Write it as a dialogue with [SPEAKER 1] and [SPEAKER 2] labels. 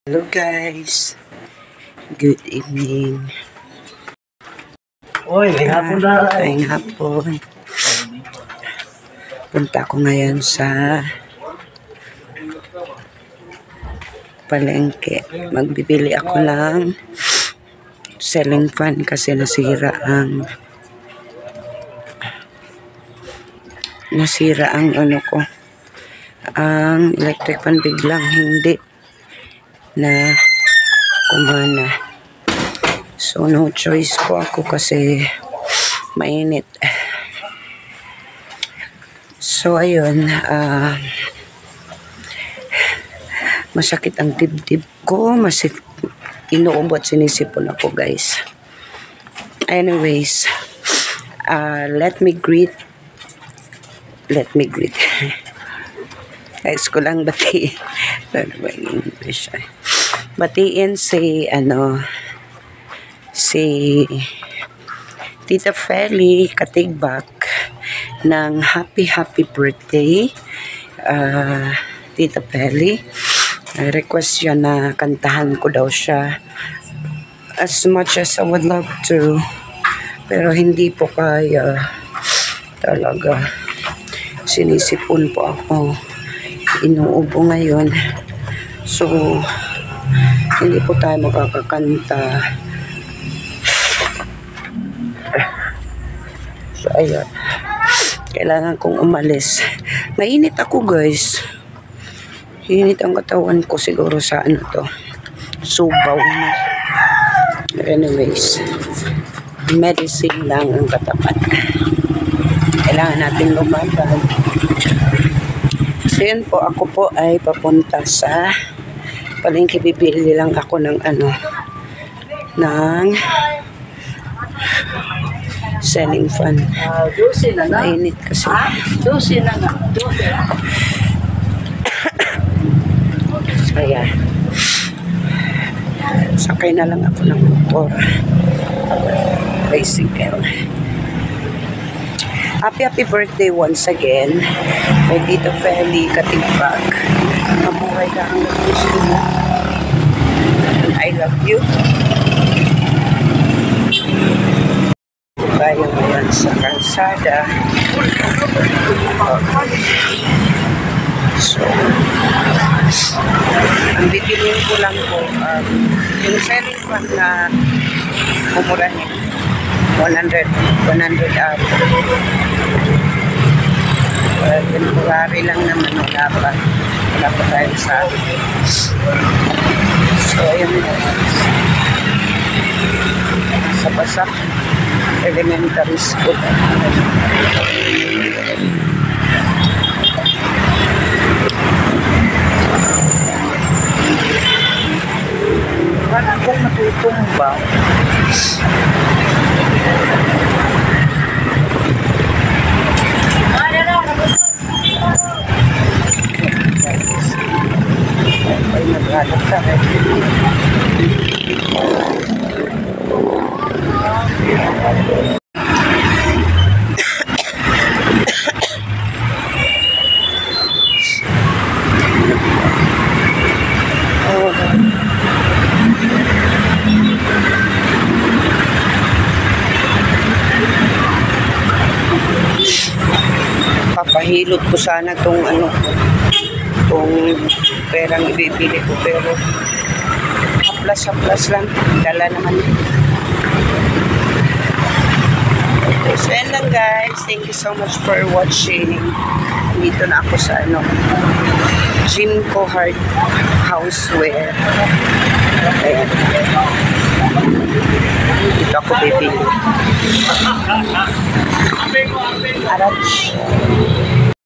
[SPEAKER 1] Hello guys, good evening.
[SPEAKER 2] Oy, may hapon na.
[SPEAKER 1] Ngayong hapon. Punta ko ngayon sa palengke. Magbibili ako ng ceiling fan kasi nasira ang ano ko. Ang electric fan biglang hindi na kumana. So no choice po ako kasi mainit. So ayun, masakit ang dibdib ko, inuubo at sinisipon ako guys. Anyways, let me greet guys ko lang bati. English. Batiin si Tita Feli Katigbak ng happy birthday. Tita Feli, request siya na kantahan ko daw siya. As much as I would love to, pero hindi po kaya talaga. Sinisipon po ako, inuubo ngayon, so hindi po tayo makakakanta. So ayun, kailangan kong umalis. Mainit ako guys, init ang katawan ko siguro sa subaw na. Anyways, medicine lang ang katapat, kailangan natin lumaban. So yun po, ako po ay papunta sa palengke. Bibili lang ako ng ceiling fan. Mainit kasi. Ayan. Sakay na lang ako ng motor. Bicycle. Happy birthday once again kay Tita Feli Katigbak. Mabuhay ka ang gusto mo. I love you. Tayo ngayon sa kalsada. So, ang bibilin ko lang po yung selling fan na mumurahin. 100 up. Temporary lang naman, wala pa tayo sa so ayun sa Basak Elementary School. Parang akong natutumba. Ay, naghanap ka rin. Papahilot ko sana tong perang ibibili ko, pero haplas lang, dala naman. So yan lang guys, thank you so much for watching. Dito na ako sa Jimco Heart Houseware. Ayan, dito ako bibili. Arach.